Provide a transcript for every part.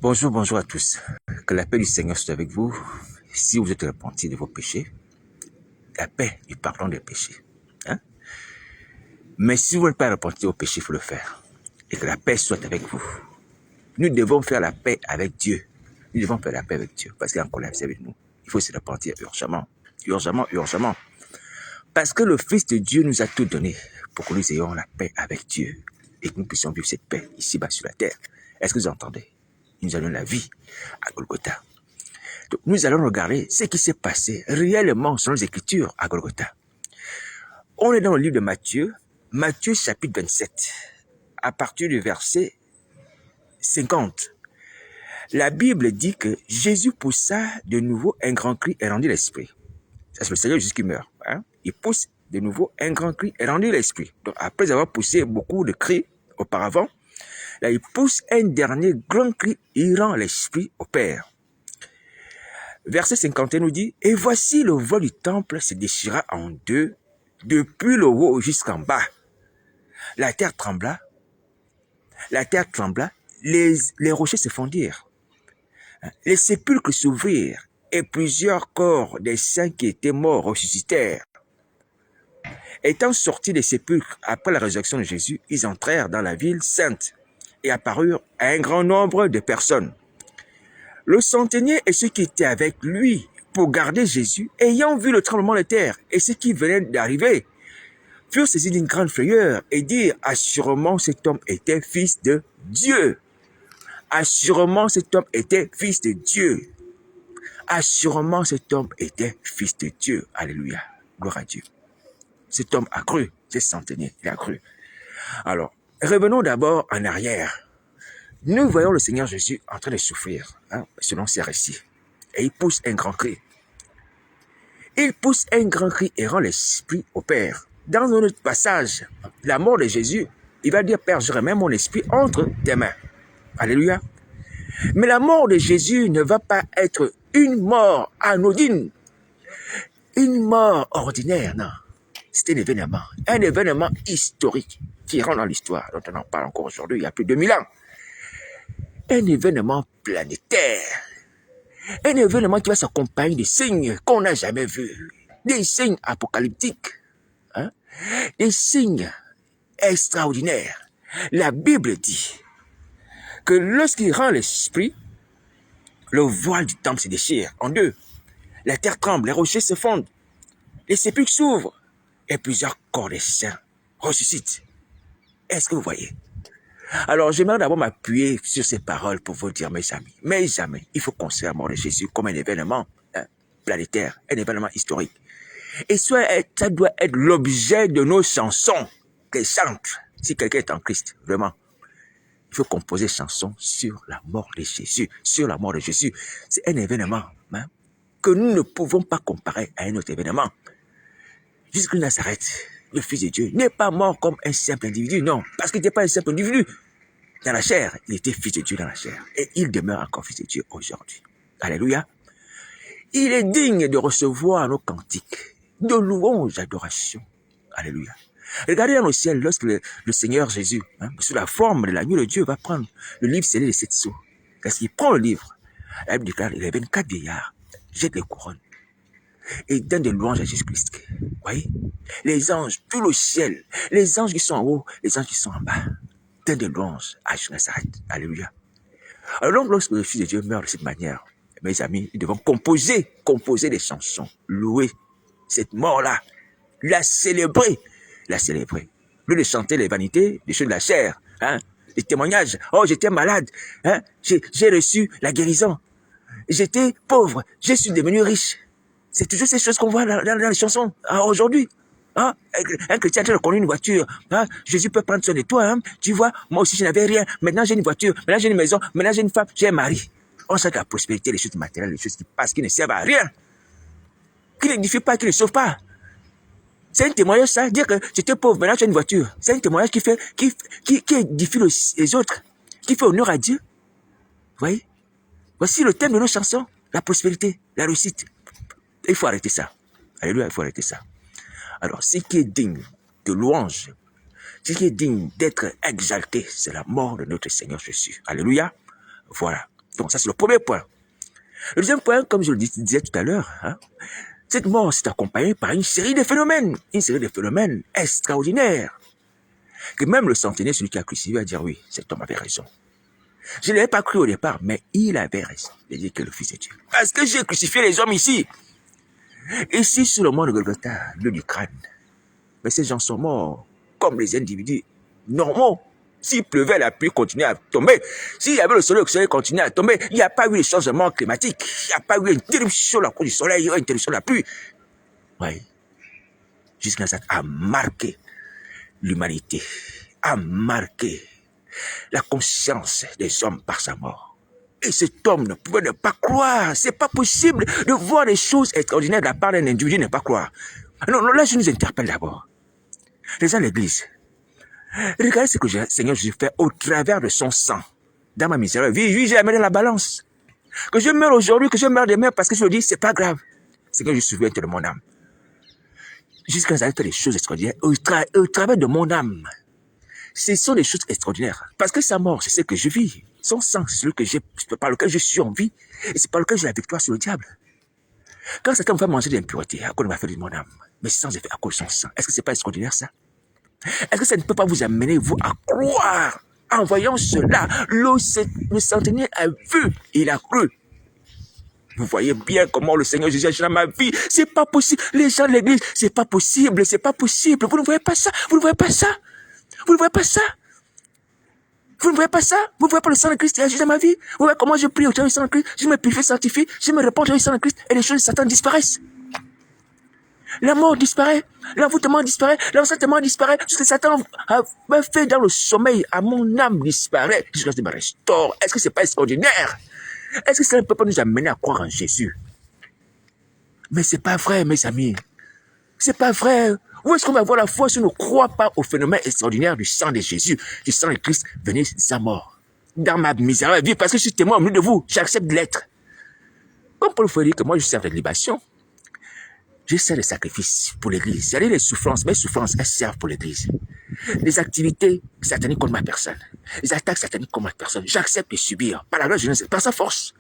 Bonjour, bonjour à tous. Que la paix du Seigneur soit avec vous. Si vous êtes repentis de vos péchés, la paix du pardon des péchés. Hein? Mais si vous n'êtes pas repenti au péché, il faut le faire. Et que la paix soit avec vous. Nous devons faire la paix avec Dieu. Nous devons faire la paix avec Dieu parce qu'il est en colère avec nous. Il faut se repentir urgemment. Urgemment, urgemment. Parce que le Fils de Dieu nous a tout donné pour que nous ayons la paix avec Dieu et que nous puissions vivre cette paix ici-bas sur la terre. Est-ce que vous entendez? Il nous a donné la vie à Golgotha. Donc, nous allons regarder ce qui s'est passé réellement selon les Écritures à Golgotha. On est dans le livre de Matthieu, Matthieu chapitre 27, à partir du verset 50. La Bible dit que Jésus poussa de nouveau un grand cri et rendit l'esprit. Ça, c'est le Seigneur Jésus qui meurt. Hein? Il pousse de nouveau un grand cri et rendit l'esprit. Donc, après avoir poussé beaucoup de cris auparavant, là, il pousse un dernier grand cri et il rend l'esprit au Père. Verset 51 nous dit, « Et voici le voile du temple se déchira en deux, depuis le haut jusqu'en bas. La terre trembla, les rochers se fondirent. Les sépulcres s'ouvrirent, et plusieurs corps des saints qui étaient morts ressuscitèrent. Étant sortis des sépulcres après la résurrection de Jésus, ils entrèrent dans la ville sainte et apparurent à un grand nombre de personnes. Le centenier et ceux qui étaient avec lui pour garder Jésus, ayant vu le tremblement de terre et ce qui venait d'arriver, furent saisis d'une grande frayeur et dirent, assurément cet homme était fils de Dieu. Assurément cet homme était fils de Dieu. Assurément cet homme était fils de Dieu. Alléluia. Gloire à Dieu. Cet homme a cru, ce centenier, il a cru. Alors, revenons d'abord en arrière. Nous voyons le Seigneur Jésus en train de souffrir, selon ces récits. Et il pousse un grand cri. Il pousse un grand cri et rend l'esprit au Père. Dans un autre passage, la mort de Jésus, il va dire, Père, je remets mon esprit entre tes mains. Alléluia. Mais la mort de Jésus ne va pas être une mort anodine, une mort ordinaire, non. C'est un événement historique qui rentre dans l'histoire, dont on en parle encore aujourd'hui, il y a plus de 2000 ans. Un événement planétaire, un événement qui va s'accompagner de signes qu'on n'a jamais vus, des signes apocalyptiques, des signes extraordinaires. La Bible dit que lorsqu'il rend l'esprit, le voile du temple se déchire en deux. La terre tremble, les rochers se fondent, les sépulcres s'ouvrent et plusieurs corps des saints ressuscitent. Est-ce que vous voyez? Alors, j'aimerais d'abord m'appuyer sur ces paroles pour vous dire, mes amis, il faut considérer la mort de Jésus comme un événement planétaire, un événement historique. Et ça doit être l'objet de nos chansons qu'elles chantent. Si quelqu'un est en Christ, vraiment, il faut composer des chansons sur la mort de Jésus, sur la mort de Jésus. C'est un événement que nous ne pouvons pas comparer à un autre événement. Jusqu'à Nazareth, le Fils de Dieu n'est pas mort comme un simple individu, non, parce qu'il n'était pas un simple individu. Dans la chair, il était Fils de Dieu dans la chair. Et il demeure encore Fils de Dieu aujourd'hui. Alléluia. Il est digne de recevoir nos cantiques, de louange, d'adoration. Alléluia. Regardez dans le ciel, lorsque le Seigneur Jésus, sous la forme de l'agneau de Dieu, va prendre le livre scellé de 7 sceaux. Lorsqu'il prend le livre, la Bible déclare, il y avait 24 vieillards, jettent les couronnes et donnent des louanges à Jésus-Christ. Vous voyez? Les anges, tout le ciel, les anges qui sont en haut, les anges qui sont en bas, donnent des louanges à Jésus-Christ. Alléluia. Alors donc, lorsque le Fils de Dieu meurt de cette manière, mes amis, nous devons composer des chansons, louer cette mort-là, la célébrer. Au lieu de chanter les vanités, les choses de la chair, les témoignages. Oh, j'étais malade, j'ai reçu la guérison. J'étais pauvre, je suis devenu riche. C'est toujours ces choses qu'on voit dans les chansons aujourd'hui. Un chrétien qui a connu une voiture, Jésus peut prendre soin de toi. Tu vois, moi aussi je n'avais rien. Maintenant j'ai une voiture, maintenant j'ai une maison, maintenant j'ai une femme, j'ai un mari. On sait que la prospérité, les choses matérielles, les choses qui passent, qui ne servent à rien, qui n'édifient pas, qui ne sauvent pas. C'est un témoignage, ça, dire que j'étais pauvre, maintenant j'ai une voiture. C'est un témoignage qui édifie les autres, qui fait honneur à Dieu. Vous voyez? Voici le thème de nos chansons, la prospérité, la réussite. Il faut arrêter ça. Alléluia, il faut arrêter ça. Alors, ce qui est digne de louange, ce qui est digne d'être exalté, c'est la mort de notre Seigneur Jésus. Alléluia. Voilà. Donc ça, c'est le premier point. Le deuxième point, comme je le disais tout à l'heure, hein, cette mort s'est accompagnée par une série de phénomènes extraordinaires, que même le centenier, celui qui a crucifié, va dire oui, cet homme avait raison. Je ne l'avais pas cru au départ, mais il avait raison. Il dit que le Fils de Dieu. Parce que j'ai crucifié les hommes ici. Ici, sur le mont de Golgotha, le du crâne. Mais ces gens sont morts, comme les individus normaux. S'il pleuvait, la pluie continuait à tomber. S'il y avait le soleil continuait à tomber. Il n'y a pas eu de changement climatique. Il n'y a pas eu une interruption à cause du soleil, une interruption de la pluie. Oui. Jusqu'à ça a marqué l'humanité, a marqué la conscience des hommes par sa mort. Et cet homme ne pouvait ne pas croire. C'est pas possible de voir des choses extraordinaires de la part d'un individu ne pas croire. Non, là, je nous interpelle d'abord. Les gens de l'église. Regardez ce que le Seigneur Jésus fait au travers de son sang. Dans ma misère, oui, j'ai amené la balance. Que je meure aujourd'hui, que je meure demain, parce que je le dis, c'est pas grave. Seigneur, je souviens de mon âme. Jusqu'à ce fait des choses extraordinaires au travers de mon âme. Ce sont des choses extraordinaires. Parce que sa mort, c'est ce que je vis. Son sang, c'est celui par lequel je suis en vie. Et c'est par lequel j'ai la victoire sur le diable. Quand Satan me fait manger de l'impureté, à cause de ma fête de mon âme, mais sans effet, à cause de son sang, est-ce que c'est pas extraordinaire ça? Est-ce que ça ne peut pas vous amener, vous, à croire? En voyant cela, le centenier a vu, il a cru. Vous voyez bien comment le Seigneur Jésus agit dans ma vie. C'est pas possible. Les gens de l'église, c'est pas possible, c'est pas possible. Vous ne voyez pas ça, vous ne voyez pas ça. Vous ne voyez pas ça. Vous ne voyez pas ça. Vous ne voyez pas le sang de Christ qui agit dans ma vie. Vous voyez comment je prie au travers du sang de Christ. Je me purifie, sanctifie. Je me réponds au travers du sang de Christ. Et les choses de Satan disparaissent. La mort disparaît, l'envoûtement disparaît, l'enseignement disparaît, ce que Satan a fait dans le sommeil à mon âme disparaît, jusqu'à ce qu'il me restaure. Est-ce que c'est pas extraordinaire? Est-ce que cela ne peut pas nous amener à croire en Jésus? Mais c'est pas vrai, mes amis. C'est pas vrai. Où est-ce qu'on va avoir la foi si on ne croit pas au phénomène extraordinaire du sang de Jésus, du sang de Christ venu sa mort? Dans ma misérable vie, parce que je suis témoin au milieu de vous, j'accepte de l'être. Comme Paul dit que moi je sers de libation. Je sers de sacrifices pour l'église. C'est-à-dire les souffrances, mes souffrances, elles servent pour l'église. Les activités sataniques contre ma personne. Les attaques sataniques contre ma personne. J'accepte de subir. Par la grâce de Dieu, par sa force.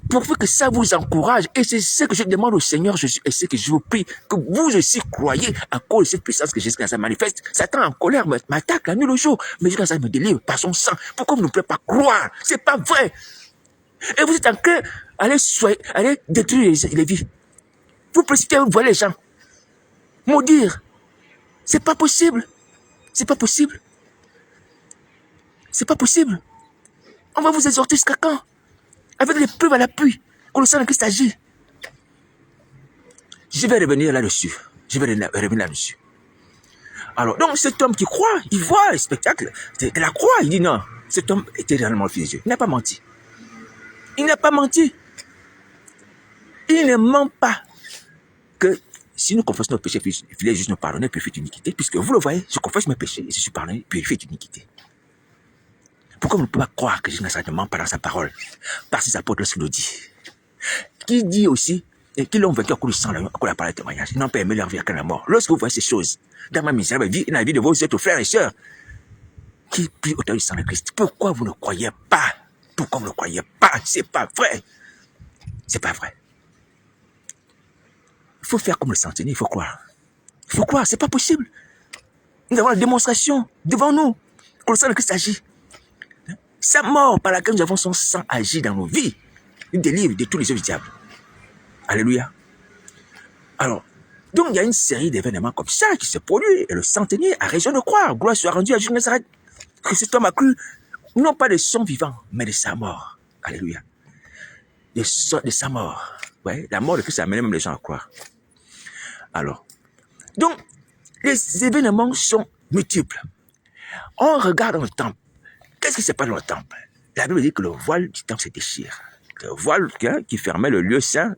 Pour que ça vous encourage. Et c'est ce que je demande au Seigneur Jésus. Et c'est ce que je vous prie. Que vous aussi croyez à cause de cette puissance que Jésus-Christ manifeste. Satan en colère m'attaque la nuit le jour. Mais Jésus-Christ me délivre par son sang. Pourquoi vous ne pouvez pas croire? C'est pas vrai. Et vous êtes en train d'aller détruire les vies. Vous précipitez, vous voyez les gens. Maudire. C'est pas possible. C'est pas possible. C'est pas possible. On va vous exhorter jusqu'à quand? Avec les preuves à l'appui. Quand le sang de Christ agit. Je vais revenir là-dessus. Alors, donc cet homme qui croit, il voit le spectacle de la croix. Il dit non. Cet homme était réellement le Fils de Dieu. Il n'a pas menti. Il n'a pas menti. Il ne ment pas. Que si nous confessons nos péchés, il est juste nous pardonner, purifier d'iniquité, puisque vous le voyez, je confesse mes péchés et je suis pardonné, purifié d'iniquité. Pourquoi vous ne pouvez pas croire que Jésus ne ment pas dans sa parole? Par ses apôtres, lorsqu'il le dit. Qui dit aussi, et qui l'ont vaincu à cause du sang, à cause de la parole de témoignage. Ils n'ont pas aimé leur vie à la mort. Lorsque vous voyez ces choses, dans ma misérable vie et dans la vie de vos autres frères et sœurs, qui prient au travers du sang de Christ, pourquoi vous ne croyez pas? Pourquoi vous ne croyez pas? C'est pas vrai. C'est pas vrai. Il faut faire comme le centenier, il faut croire. Il faut croire, c'est pas possible. Nous avons la démonstration devant nous que le sang de Christ agit. Sa mort par laquelle nous avons son sang agit dans nos vies. Il délivre de tous les œuvres du diable. Alléluia. Alors, donc il y a une série d'événements comme ça qui se produisent et le centenier a raison de croire. Gloire soit rendue à Jésus de Nazareth. Que cet homme a cru, non pas de son vivant, mais de sa mort. Alléluia. De sa mort. Ouais, la mort de Christ a amené même les gens à croire. Alors, donc, les événements sont multiples. On regarde dans le temple. Qu'est-ce qui se passe dans le temple? La Bible dit que le voile du temple se déchire. Le voile qui fermait le lieu saint,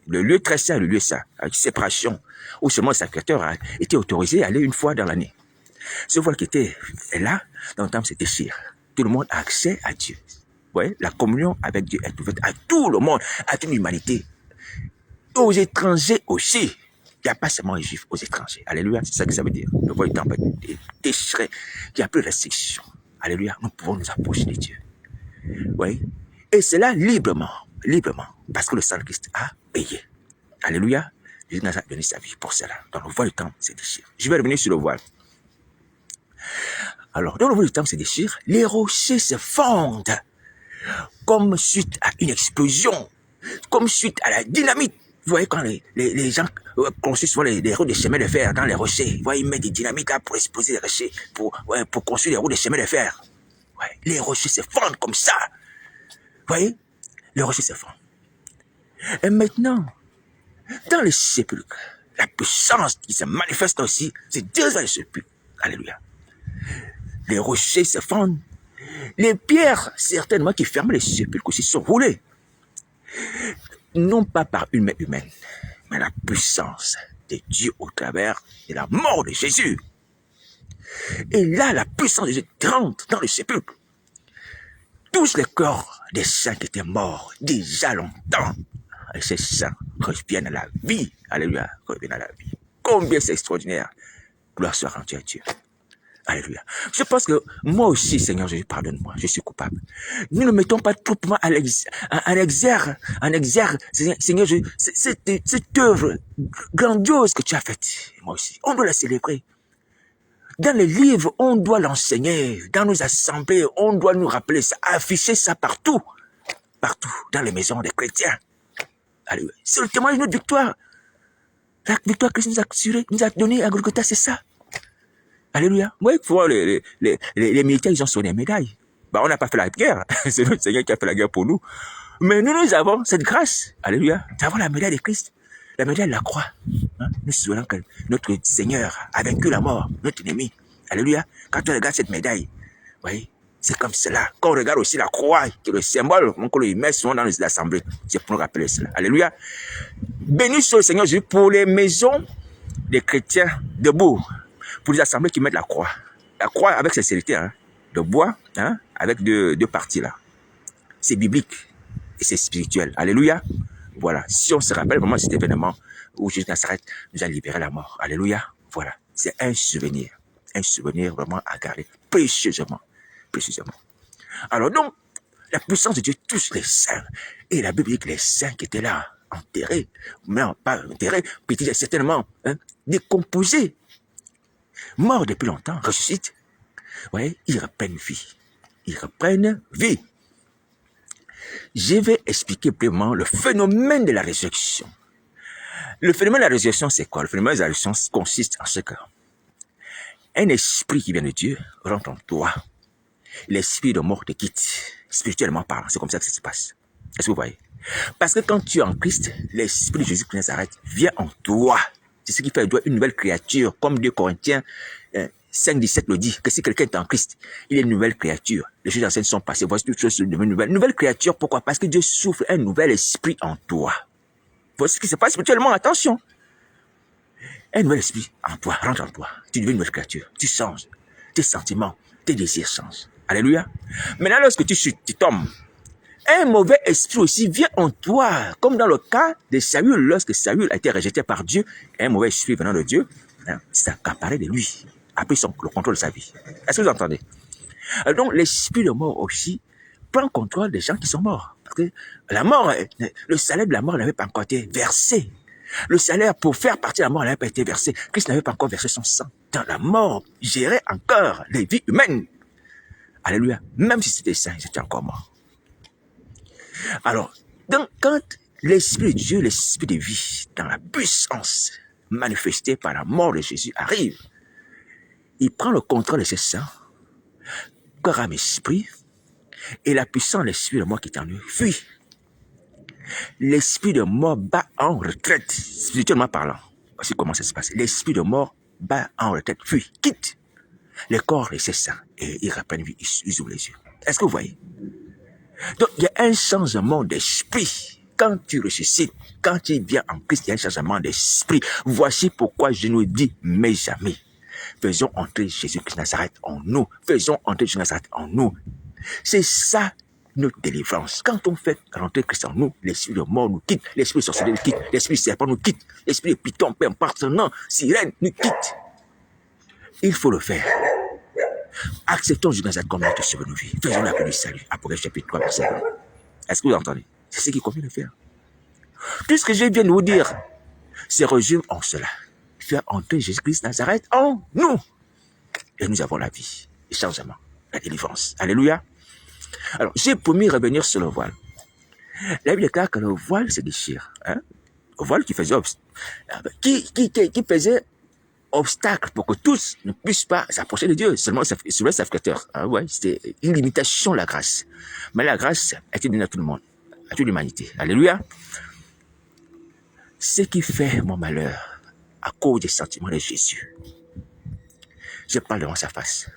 le lieu très saint, le lieu saint, avec séparation, où seulement le sacrificateur était autorisé à aller une fois dans l'année. Ce voile qui était là, dans le temple, se déchire. Tout le monde a accès à Dieu. Ouais, la communion avec Dieu est ouverte à tout le monde, à toute l'humanité. Aux étrangers aussi. Il n'y a pas seulement les juifs, aux étrangers. Alléluia, c'est ça que ça veut dire. Le voile du temple est déchiré. Il n'y a plus de restriction. Alléluia, nous pouvons nous approcher de Dieu. Oui. Et cela librement, librement, parce que le sang de Christ a payé. Alléluia. Jésus a donné sa vie pour cela. Dans le voile du temps se déchire. Je vais revenir sur le voile. Alors, dans le voile du temps se déchire, les rochers se fondent comme suite à une explosion, comme suite à la dynamite. Vous voyez, quand les gens construisent souvent les routes de chemin de fer dans les rochers, vous voyez, ils mettent des dynamites là pour exploser les rochers, pour construire les routes de chemin de fer. Ouais, les rochers se fondent comme ça. Vous voyez, les rochers se fondent. Et maintenant, dans les sépulcres, la puissance qui se manifeste aussi, c'est Dieu dans les sépulcres. Alléluia. Les rochers se fondent. Les pierres, certainement, qui ferment les sépulcres aussi, sont roulées. Non pas par une main humaine, mais la puissance de Dieu au travers de la mort de Jésus. Et là, la puissance de Dieu rentre dans le sépulcre. Tous les corps des saints qui étaient morts déjà longtemps, et ces saints reviennent à la vie. Alléluia, reviennent à la vie. Combien c'est extraordinaire. Gloire soit rendue à Dieu. Alléluia. Je pense que moi aussi, Seigneur Jésus, pardonne-moi, je suis coupable. Nous ne mettons pas trop en exergue, Seigneur Jésus, cette œuvre grandiose que tu as faite. Moi aussi, on doit la célébrer. Dans les livres, on doit l'enseigner. Dans nos assemblées, on doit nous rappeler ça, afficher ça partout. Partout, dans les maisons des chrétiens. Alléluia. C'est le témoignage de notre victoire. La victoire que Christ nous a assurée, nous a donnée à Golgotha, c'est ça. Alléluia. Oui, les militaires, ils ont sonné des médailles. Bah, on n'a pas fait la guerre. C'est notre Seigneur qui a fait la guerre pour nous. Mais nous avons cette grâce. Alléluia. Nous avons la médaille de Christ. La médaille de la croix. Hein? Nous souvenons que notre Seigneur a vaincu la mort, notre ennemi. Alléluia. Quand on regarde cette médaille, voyez, c'est comme cela. Quand on regarde aussi la croix, qui est le symbole qu'on le met souvent dans les assemblées, c'est pour nous rappeler cela. Alléluia. Béni soit le Seigneur Jésus pour les maisons des chrétiens debout. Pour les assemblées qui mettent la croix. La croix avec sincérité, hein, de bois, hein, avec deux parties là. C'est biblique et c'est spirituel. Alléluia. Voilà. Si on se rappelle vraiment cet événement où Jésus Nazareth nous a libéré la mort. Alléluia. Voilà. C'est un souvenir. Un souvenir vraiment à garder précieusement. Précisément. Alors donc, la puissance de Dieu touche les saints. Et la Bible dit que les saints qui étaient là, enterrés, mais pas enterrés, puis certainement hein, décomposés, morts depuis longtemps, ressuscitent. Vous voyez, ils reprennent vie. Ils reprennent vie. Je vais expliquer brièvement le phénomène de la résurrection. Le phénomène de la résurrection, c'est quoi? Le phénomène de la résurrection consiste en ce que un esprit qui vient de Dieu rentre en toi. L'esprit de mort te quitte, spirituellement parlant. C'est comme ça que ça se passe. Est-ce que vous voyez? Parce que quand tu es en Christ, l'esprit de Jésus qui Nazareth vient en toi. C'est ce qui fait de toi une nouvelle créature, comme 2 Corinthiens 5,17 le dit, que si quelqu'un est en Christ, il est une nouvelle créature. Les choses anciennes sont passées, voici toutes choses sont devenues nouvelles. Nouvelle créature, pourquoi? Parce que Dieu souffle un nouvel esprit en toi. Voici ce qui se passe spirituellement, attention. Un nouvel esprit en toi, rentre en toi. Tu deviens une nouvelle créature, tu changes. Tes sentiments, tes désirs changent. Alléluia. Maintenant, lorsque tu tombes, un mauvais esprit aussi vient en toi, comme dans le cas de Saül, lorsque Saül a été rejeté par Dieu, un mauvais esprit venant de Dieu, hein, s'accaparait de lui, a pris le contrôle de sa vie. Est-ce que vous entendez? Alors donc, l'esprit de mort aussi prend contrôle des gens qui sont morts. Parce que la mort, le salaire de la mort n'avait pas encore été versé. Le salaire pour faire partie de la mort n'avait pas été versé. Christ n'avait pas encore versé son sang. Dans la mort, gérait encore les vies humaines. Alléluia. Même si c'était saint, ils étaient encore morts. Alors, donc, quand l'Esprit de Dieu, l'Esprit de vie, dans la puissance manifestée par la mort de Jésus arrive, il prend le contrôle de ses saints, corps, âme, esprit, et la puissance de l'Esprit de mort qui est en lui fuit. L'Esprit de mort bat en retraite, spirituellement parlant. Voici comment ça se passe. L'Esprit de mort bat en retraite, fuit, quitte le corps de ses saints, et il reprend vie, ils ouvrent les yeux. Est-ce que vous voyez? Donc, il y a un changement d'esprit. Quand tu ressuscites, quand tu viens en Christ, il y a un changement d'esprit. Voici pourquoi je nous dis, mais jamais. Faisons entrer Jésus-Christ Nazareth en nous. Faisons entrer Jésus Nazareth en nous. C'est ça, notre délivrance. Quand on fait rentrer Christ en nous, l'esprit de mort nous quitte, l'esprit de sorcellerie nous quitte, l'esprit de serpent nous quitte, l'esprit de python, peu importe son nom, sirène nous quitte. Il faut le faire. Acceptons Jésus Nazareth comme notre sauveur de nos vies. Faisons la paix du salut. Apocalypse chapitre 3, verset 1. Est-ce que vous entendez? C'est ce qu'il convient de faire. Tout ce que je viens de vous dire, c'est résume en cela. Faire entrer Jésus-Christ Nazareth en nous. Et nous avons la vie, le changement, la délivrance. Alléluia. Alors, j'ai promis revenir sur le voile. La Bible déclare que le voile se déchire. Hein? Le voile qui faisait obstacle pour que tous ne puissent pas s'approcher de Dieu, seulement sur le sacrificateur. Ah ouais, c'était une limitation de la grâce. Mais la grâce a été donnée à tout le monde, à toute l'humanité. Alléluia. Ce qui fait mon malheur à cause des sentiments de Jésus, je parle devant sa face,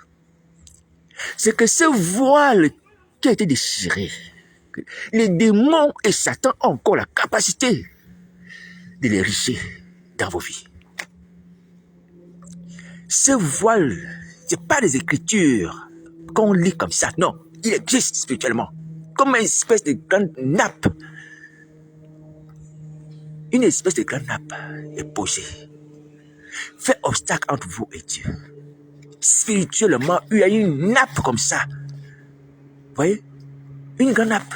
c'est que ce voile qui a été déchiré, les démons et Satan ont encore la capacité de les richer dans vos vies. Ce voile, ce n'est pas des écritures qu'on lit comme ça, non. Il existe spirituellement, comme une espèce de grande nappe. Une espèce de grande nappe est posée. Fait obstacle entre vous et Dieu. Spirituellement, il y a une nappe comme ça. Vous voyez? Une grande nappe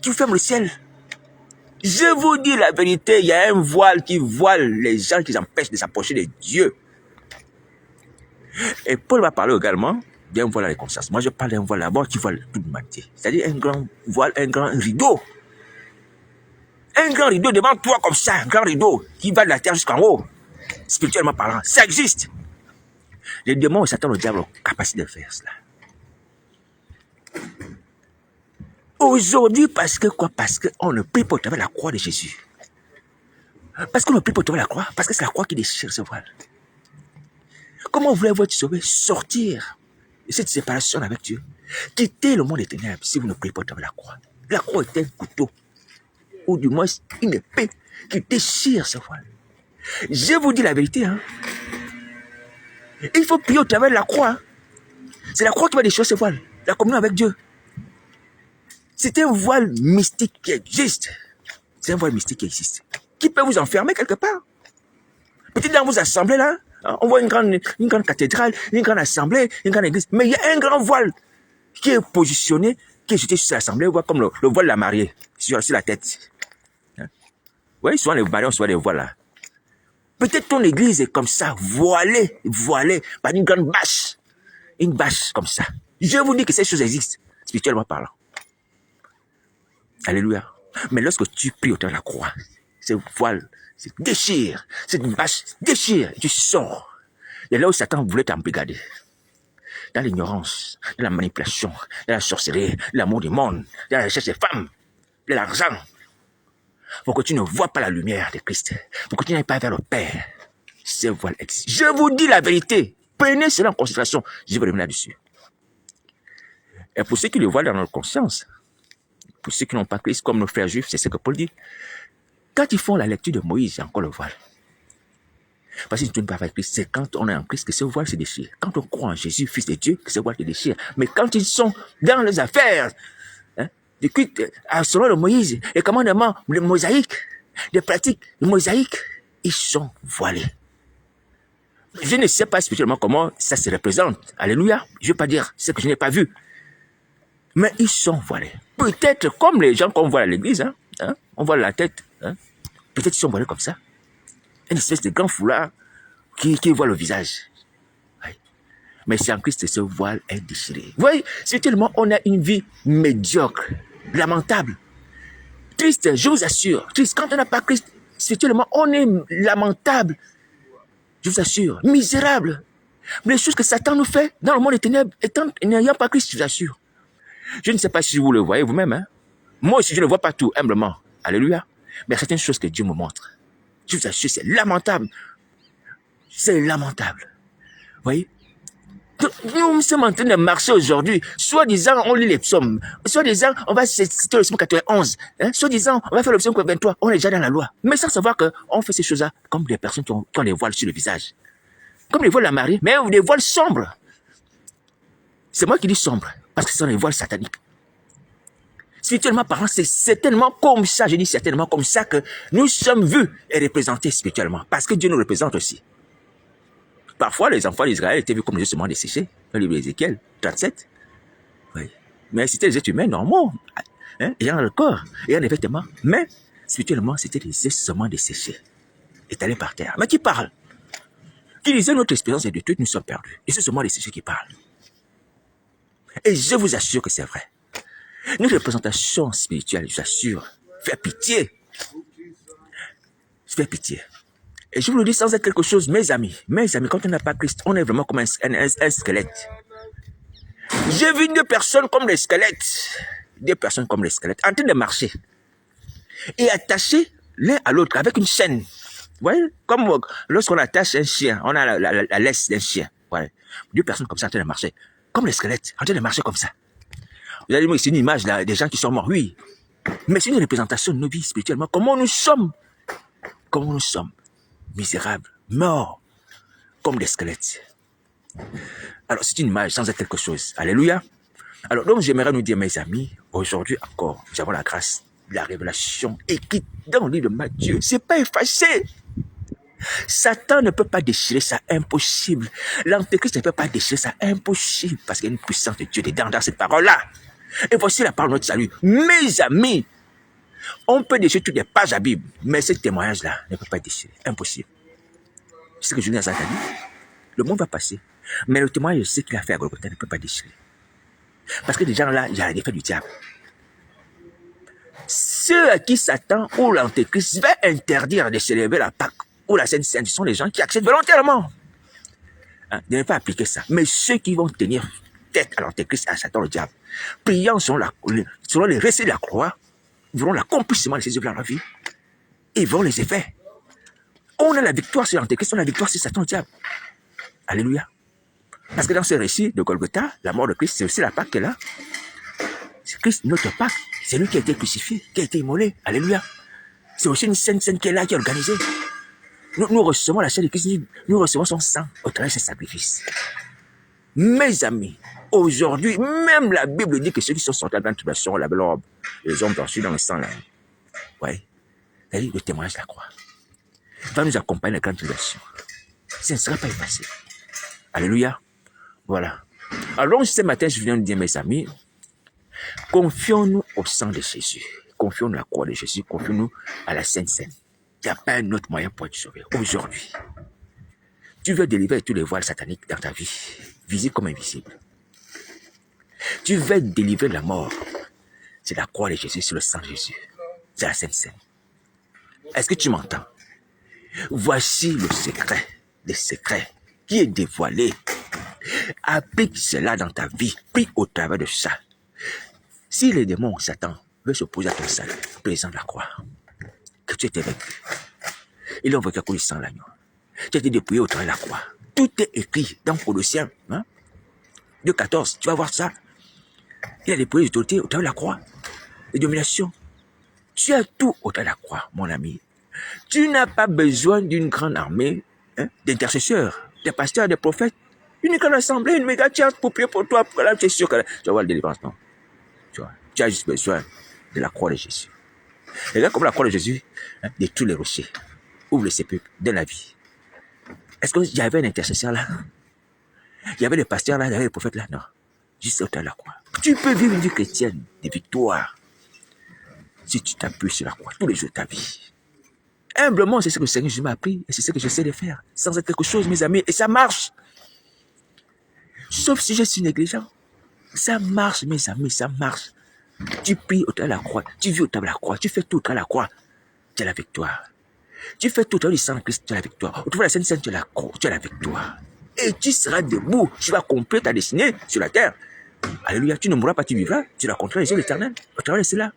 qui ferme le ciel. Je vous dis la vérité, il y a un voile qui voile les gens qui empêchent de s'approcher de Dieu. Et Paul va parler également d'un voile à la conscience. Moi, je parle d'un voile là-bas qui voile toute l'humanité. C'est-à-dire un grand voile, un grand rideau. Un grand rideau devant toi comme ça, un grand rideau qui va de la terre jusqu'en haut. Spirituellement parlant, ça existe. Les démons et Satan, le diable ont capacité de faire cela. Aujourd'hui, parce que quoi? Parce qu'on ne prie pas au travers de la croix de Jésus. Parce qu'on ne prie pas au travers de la croix, parce que c'est la croix qui déchire ce voile. Comment voulez-vous être sauvé? Sortir de cette séparation avec Dieu. Quitter le monde des ténèbres si vous ne priez pas au travers de la croix. La croix est un couteau, ou du moins une épée qui déchire ce voile. Je vous dis la vérité, hein. Il faut prier au travers de la croix. C'est la croix qui va déchirer ce voile. La communion avec Dieu. C'est un voile mystique qui existe. C'est un voile mystique qui existe. Qui peut vous enfermer quelque part. Peut-être dans vos assemblées là, on voit une grande cathédrale, une grande assemblée, une grande église. Mais il y a un grand voile qui est positionné, qui est jeté sur l'assemblée. On voit comme le voile de la mariée sur la tête. Hein? Oui, souvent les mariés, on voit des voiles là. Peut-être ton église est comme ça, voilée par une grande bâche. Une bâche comme ça. Je vous dis que ces choses existent, spirituellement parlant. Alléluia. Mais lorsque tu pries au travers de la croix, ce voile se déchire, cette bâche se déchire, et tu sors. Et là où Satan voulait t'embrigader, dans l'ignorance, dans la manipulation, dans la sorcellerie, l'amour du monde, dans la recherche des femmes, de l'argent, pour que tu ne vois pas la lumière de Christ, pour que tu n'ailles pas vers le Père. Ce voile existe. Je vous dis la vérité. Prenez cela en considération. Je vais revenir là-dessus. Et pour ceux qui le voient dans leur conscience, pour ceux qui n'ont pas Christ comme nos frères juifs, c'est ce que Paul dit. Quand ils font la lecture de Moïse, il y a encore le voile. Parce que si tu ne parles pas avec Christ, c'est quand on est en Christ que ce voile se déchire. Quand on croit en Jésus, Fils de Dieu, que ce voile se déchire. Mais quand ils sont dans les affaires, des culte selon le Moïse, les commandements, le mosaïque, des pratiques, le mosaïque, ils sont voilés. Je ne sais pas spirituellement comment ça se représente. Alléluia. Je ne vais pas dire ce que je n'ai pas vu. Mais ils sont voilés. Peut-être comme les gens qu'on voit à l'église, on voit la tête. Peut-être qu'ils sont voilés comme ça. Une espèce de grand foulard qui voit le visage. Oui. Mais c'est en Christ que ce voile est déchiré. Vous voyez, spirituellement, on a une vie médiocre, lamentable, triste, je vous assure. Triste, quand on n'a pas Christ, spirituellement, on est lamentable. Je vous assure, misérable. Mais les choses que Satan nous fait dans le monde des ténèbres, n'ayant pas Christ, je vous assure. Je ne sais pas si vous le voyez vous-même. Moi aussi, je ne vois pas tout, humblement. Alléluia. Mais il y a certaines choses que Dieu me montre. Je vous assure, c'est lamentable. C'est lamentable. Vous voyez? Nous sommes en train de marcher aujourd'hui. Soi-disant, on lit les psaumes. Soi-disant, on va citer le psaume 91. Soi-disant, on va faire le psaume 23. On est déjà dans la loi. Mais sans savoir qu'on fait ces choses-là comme des personnes qui ont des voiles sur le visage. Comme les voiles de la mariée, mais des voiles sombres. C'est moi qui dis sombre, parce que ce sont des voiles sataniques. Spirituellement parlant, c'est certainement comme ça, je dis certainement comme ça que nous sommes vus et représentés spirituellement. Parce que Dieu nous représente aussi. Parfois, les enfants d'Israël étaient vus comme des ossements desséchés, dans le livre d'Ézéchiel 37. Oui. Mais c'était des êtres humains normaux. ayant le corps, ayant des vêtements, mais spirituellement, c'était seulement desséché, étalé par terre. Mais qui parle? Qui disait notre expérience est de tout, nous sommes perdus. Et c'est seulement desséché qui parle. Et je vous assure que c'est vrai. Notre représentation spirituelle, je vous assure, fait pitié. Fait pitié. Et je vous le dis sans être quelque chose, mes amis, quand on n'a pas Christ, on est vraiment comme un squelette. J'ai vu deux personnes comme des squelettes, en train de marcher et attachés l'un à l'autre avec une chaîne. Vous voyez, comme lorsqu'on attache un chien, on a la laisse d'un chien. Voilà. Deux personnes comme ça en train de marcher, comme les squelettes, en train de marcher comme ça. Vous allez dire, c'est une image là, des gens qui sont morts, oui. Mais c'est une représentation de nos vies spirituellement. Comment nous sommes misérables, morts, comme des squelettes. Alors, c'est une image sans être quelque chose. Alléluia. Alors, donc, j'aimerais nous dire, mes amis, aujourd'hui encore, nous avons la grâce, la révélation écrite dans le livre de Matthieu. C'est pas effacé. Satan ne peut pas déchirer ça, impossible. L'antéchrist ne peut pas déchirer ça, impossible. Parce qu'il y a une puissance de Dieu dedans, dans cette parole-là. Et voici la parole de notre salut. Mes amis, on peut déchirer toutes les pages de la Bible, mais ce témoignage-là ne peut pas déchirer. Impossible. C'est ce que Julien a dit. Le monde va passer. Mais le témoignage de ce qu'il a fait à Golgotha ne peut pas déchirer. Parce que des gens là, il y a l'effet du diable. Ceux à qui Satan ou l'antéchrist va interdire de célébrer la Pâque ou la Sainte Sainte, ce sont les gens qui acceptent volontairement de ne pas appliquer ça. Mais ceux qui vont tenir tête à l'antéchrist, à Satan, le diable, priant selon les récits de la croix, verront l'accomplissement de ces œuvres dans la vie et verront les effets. On a la victoire sur l'antéchrist, on a la victoire sur Satan, le diable. Alléluia. Parce que dans ce récit de Golgotha, la mort de Christ, c'est aussi la Pâque qui est là. C'est Christ, notre Pâque. C'est lui qui a été crucifié, qui a été immolé. Alléluia. C'est aussi une scène qui est là, qui est organisée. Nous recevons la chair de Christ, nous recevons son sang au travers de ses sacrifices. Mes amis, aujourd'hui, même la Bible dit que ceux qui sont sortis de la grande tribulation ont la belle robe. Les hommes blanchis dans le sang là. Oui. C'est-à-dire le témoignage de la croix va nous accompagner dans la grande tribulation. Ça ne sera pas effacé. Alléluia. Voilà. Alors, ce matin, je viens de dire, mes amis, confions-nous au sang de Jésus. Confions-nous à la croix de Jésus. Confions-nous à la Sainte Seine. Il n'y a pas un autre moyen pour être sauvé. Aujourd'hui, tu veux délivrer tous les voiles sataniques dans ta vie, visibles comme invisibles. Tu veux délivrer de la mort. C'est la croix de Jésus, c'est le sang de Jésus. C'est la Sainte Seine. Est-ce que tu m'entends? Voici le secret qui est dévoilé. Applique cela dans ta vie, prie au travers de ça. Si les démons, Satan, veulent s'opposer à ton salut, présent de la croix, que tu étais vaincu. Ils ont vaincu à cause du sang de l'agneau. Tu as été dépouillé au travers de la croix. Tout est écrit dans Colossiens 2,14. Tu vas voir ça. Il a dépouillé l'autorité au travers de la croix. Les dominations. Tu as tout au travers de la croix, mon ami. Tu n'as pas besoin d'une grande armée d'intercesseurs, des pasteurs, des prophètes, une grande assemblée, une méga church pour prier pour toi, pour que là, tu es sûr que là, tu vas voir la délivrance. Non. Tu as juste besoin de la croix de Jésus. Et là, comme la croix de Jésus, détruit les rochers, ouvre les sépulcres, donne la vie. Est-ce qu'il y avait un intercesseur là? Il y avait des pasteurs là, il y avait des prophètes là? Non. Juste au travers de la croix. Tu peux vivre une vie chrétienne de victoire si tu t'appuies sur la croix tous les jours de ta vie. Humblement, c'est ce que le Seigneur Jésus m'a appris et c'est ce que j'essaie de faire sans être quelque chose, mes amis. Et ça marche. Sauf si je suis négligent. Ça marche, mes amis, ça marche. Tu pries au travers de la croix, tu vis au travers de la croix, tu fais tout au travers de la croix, tu as la victoire. Tu fais tout au travers du sang de Christ, tu as la victoire. Au travers de la Sainte Seine, tu as la victoire. Et tu seras debout, tu vas accomplir ta destinée sur la terre. Alléluia, tu ne mourras pas, tu vivras, tu rencontreras les yeux de l'Éternel au travers de cela.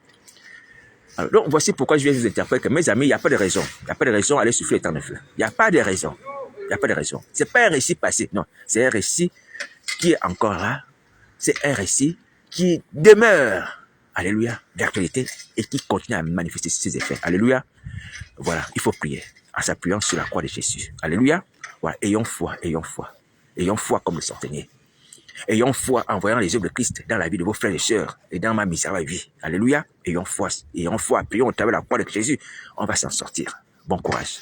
Alors, donc, voici pourquoi je viens vous interpréter que mes amis, il n'y a pas de raison. Il n'y a pas de raison à aller souffler le temps de feu. Il n'y a pas de raison. Il n'y a pas de raison. Ce n'est pas un récit passé. Non, c'est un récit qui est encore là. C'est un récit qui demeure. Alléluia. D'actualité et qui continue à manifester ses effets. Alléluia. Voilà. Il faut prier en s'appuyant sur la croix de Jésus. Alléluia. Voilà. Ayons foi, ayons foi. Ayons foi comme le centenier. Ayons foi en voyant les œuvres de Christ dans la vie de vos frères et sœurs et dans ma misérable vie. Alléluia. Ayons foi, prions au travers de la croix de Jésus. On va s'en sortir. Bon courage.